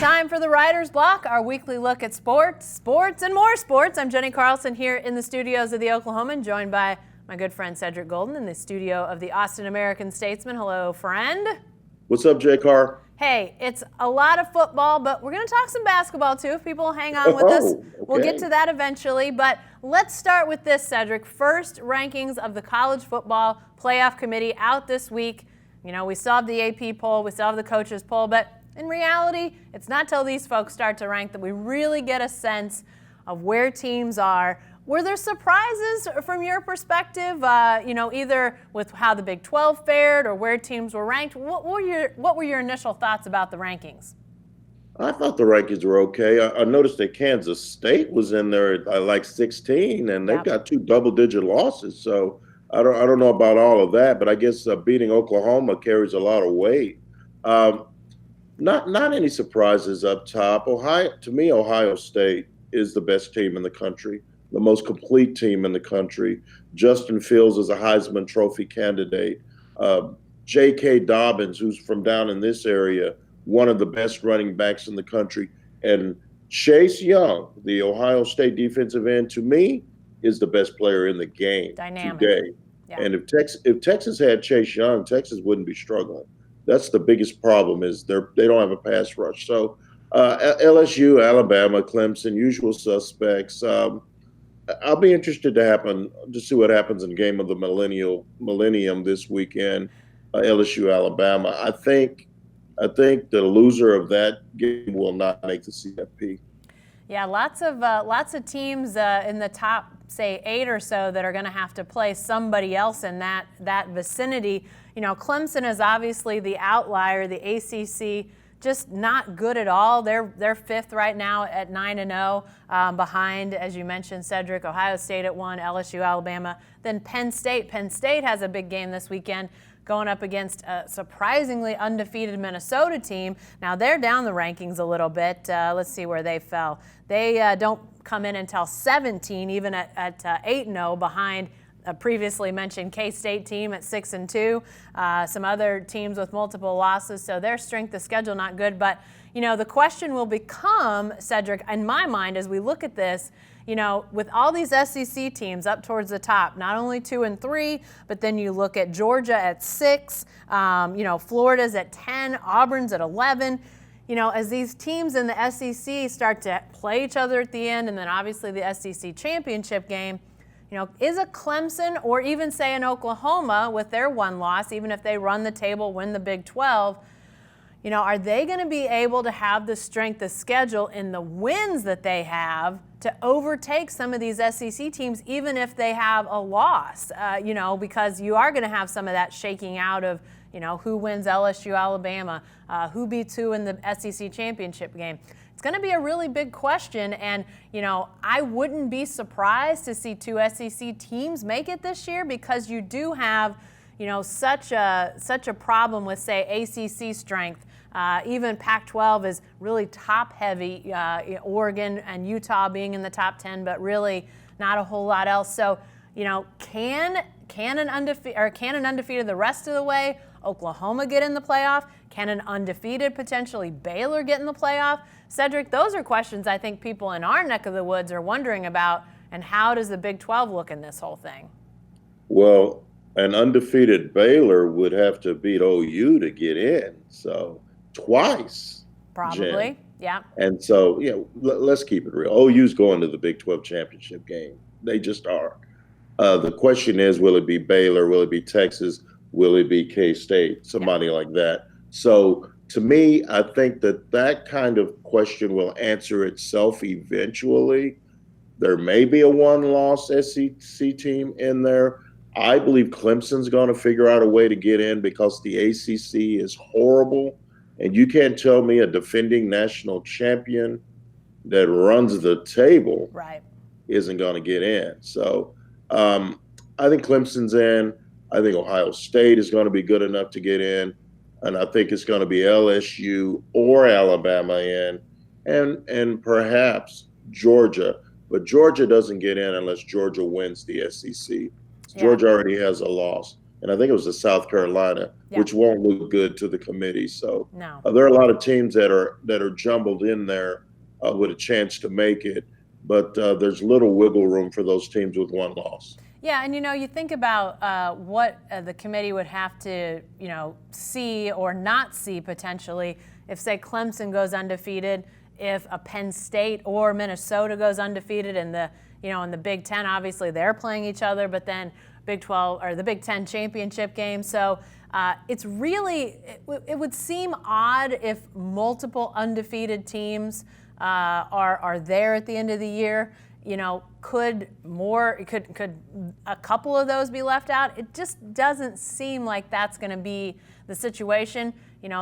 time for the Writer's Block, our weekly look at sports, and more sports. I'm Jenni Carlson here in the studios of the Oklahoman, joined by my good friend Cedric Golden in the studio of the Austin American-Statesman. Hello, friend. What's up, J. Carr? Hey, it's a lot of football, but we're going to talk some basketball too if people hang on with us. Okay. We'll get to that eventually, but let's start with this, Cedric. First rankings of the College Football Playoff Committee out this week. You know, we still have the AP poll, we still have the coaches poll, but in reality, it's not till these folks start to rank that we really get a sense of where teams are. Were there surprises from your perspective, either with how the Big 12 fared or where teams were ranked? What were your initial thoughts about the rankings? I thought the rankings were okay. I noticed that Kansas State was in there at like 16, and they've got two double-digit losses. So I don't know about all of that, but I guess beating Oklahoma carries a lot of weight. Not any surprises up top. Ohio State is the best team in the country, the most complete team in the country. Justin Fields is a Heisman Trophy candidate. J.K. Dobbins, who's from down in this area, one of the best running backs in the country. And Chase Young, the Ohio State defensive end, to me, is the best player in the game today. Yeah. And if Texas had Chase Young, Texas wouldn't be struggling. That's the biggest problem is they don't have a pass rush. So LSU, Alabama, Clemson, usual suspects. I'll be interested to see what happens in the game of the millennium this weekend. LSU, Alabama. I think the loser of that game will not make the CFP. Yeah, lots of teams in the top, say, 8 or so that are going to have to play somebody else in that vicinity. You know, Clemson is obviously the outlier. The ACC just not good at all. They're fifth right now at 9-0, behind, as you mentioned, Cedric, Ohio State at 1, LSU, Alabama, then Penn State. Penn State has a big game this weekend, going up against a surprisingly undefeated Minnesota team. Now, they're down the rankings a little bit. Let's see where they fell. They don't come in until 17, even at 8-0, behind a previously mentioned K-State team at 6-2. Some other teams with multiple losses, so their strength of schedule not good. But, you know, the question will become, Cedric, in my mind, as we look at this, you know, with all these SEC teams up towards the top, not only 2 and 3, but then you look at Georgia at 6, Florida's at 10, Auburn's at 11. You know, as these teams in the SEC start to play each other at the end, and then obviously the SEC championship game, you know, is a Clemson or even, say, an Oklahoma with their one loss, even if they run the table, win the Big 12, you know, are they going to be able to have the strength of schedule in the wins that they have to overtake some of these SEC teams, even if they have a loss, because you are going to have some of that shaking out of, you know, who wins LSU, Alabama, who beats who in the SEC championship game. It's going to be a really big question, and, you know, I wouldn't be surprised to see 2 SEC teams make it this year because you do have, you know, such a problem with, say, ACC strength. Even Pac-12 is really top-heavy, Oregon and Utah being in the top 10, but really not a whole lot else. So, you know, can an undefeated the rest of the way Oklahoma get in the playoff? Can an undefeated potentially Baylor get in the playoff? Cedric, those are questions I think people in our neck of the woods are wondering about. And how does the Big 12 look in this whole thing? Well, an undefeated Baylor would have to beat OU to get in. So twice. Probably, Jen. Yeah. And so, let's keep it real. OU's going to the Big 12 championship game. They just are. The question is, will it be Baylor? Will it be Texas? Will it be K-State? Somebody like that. So to me, I think that kind of question will answer itself eventually. There may be a one-loss SEC team in there. I believe Clemson's going to figure out a way to get in because the ACC is horrible. And you can't tell me a defending national champion that runs the table isn't going to get in. So I think Clemson's in. I think Ohio State is going to be good enough to get in. And I think it's going to be LSU or Alabama in, and perhaps Georgia. But Georgia doesn't get in unless Georgia wins the SEC. Georgia already has a loss. And I think it was the South Carolina Yeah. which won't look good to the committee. So No. there are a lot of teams that are jumbled in there with a chance to make it, but there's little wiggle room for those teams with one loss. Yeah, and you think about what the committee would have to, see or not see potentially if, say, Clemson goes undefeated, if a Penn State or Minnesota goes undefeated in the, in the Big Ten. Obviously, they're playing each other, but then Big 12 or the Big Ten championship game. So it's really, it would seem odd if multiple undefeated teams are there at the end of the year. Could a couple of those be left out? It just doesn't seem like that's going to be the situation.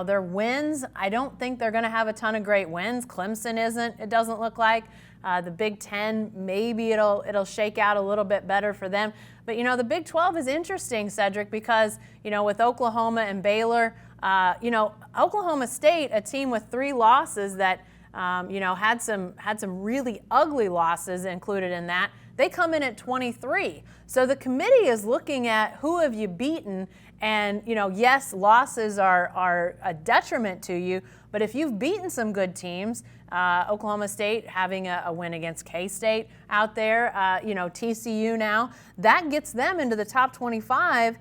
Their wins, I don't think they're going to have a ton of great wins. Clemson isn't, it doesn't look like. The Big Ten, maybe it'll shake out a little bit better for them. But, the Big 12 is interesting, Cedric, because, with Oklahoma and Baylor, Oklahoma State, a team with 3 losses that, had some really ugly losses included in that. They come in at 23. So the committee is looking at who have you beaten, and yes, losses are a detriment to you, but if you've beaten some good teams, Oklahoma State having a win against K-State out there, TCU now, that gets them into the top 25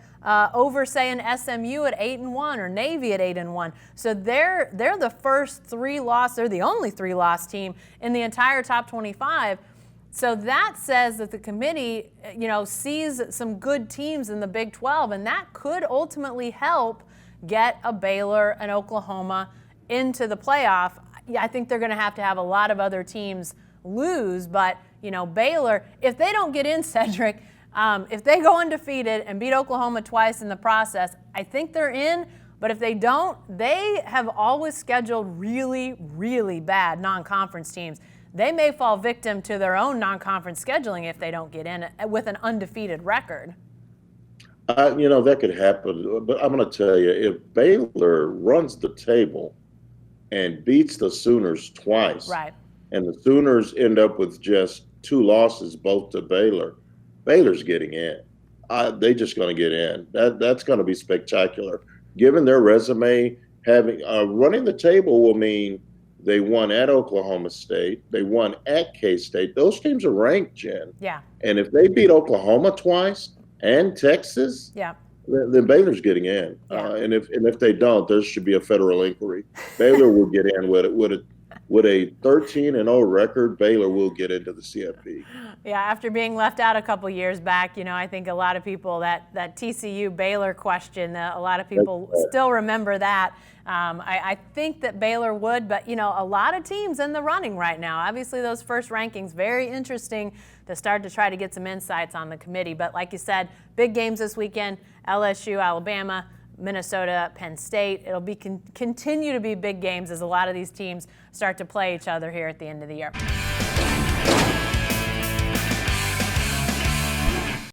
over, say, an SMU at 8-1 or Navy at 8-1. So they're the first 3-loss, they're the only 3-loss team in the entire top 25. So that says that the committee, sees some good teams in the Big 12, and that could ultimately help get a Baylor and Oklahoma into the playoff. I think they're going to have a lot of other teams lose, but, Baylor, if they don't get in, Cedric, if they go undefeated and beat Oklahoma twice in the process, I think they're in. But if they don't, they have always scheduled really, really bad non-conference teams. They may fall victim to their own non-conference scheduling if they don't get in with an undefeated record. That could happen. But I'm going to tell you, if Baylor runs the table and beats the Sooners twice, right, and the Sooners end up with just 2 losses, both to Baylor, Baylor's getting in. They're just going to get in. That's going to be spectacular. Given their resume, having running the table will mean they won at Oklahoma State. They won at K-State. Those teams are ranked, Jen. Yeah. And if they beat Oklahoma twice and Texas, yeah, then Baylor's getting in. Yeah. And if they don't, there should be a federal inquiry. Baylor will get in with a 13-0 record. Baylor will get into the CFP. Yeah, after being left out a couple years back, I think a lot of people that TCU Baylor question, a lot of people still remember that. I think that Baylor would, but a lot of teams in the running right now. Obviously, those first rankings, very interesting to start to try to get some insights on the committee. But like you said, big games this weekend: LSU, Alabama, Minnesota, Penn State. It'll be continue to be big games as a lot of these teams start to play each other here at the end of the year.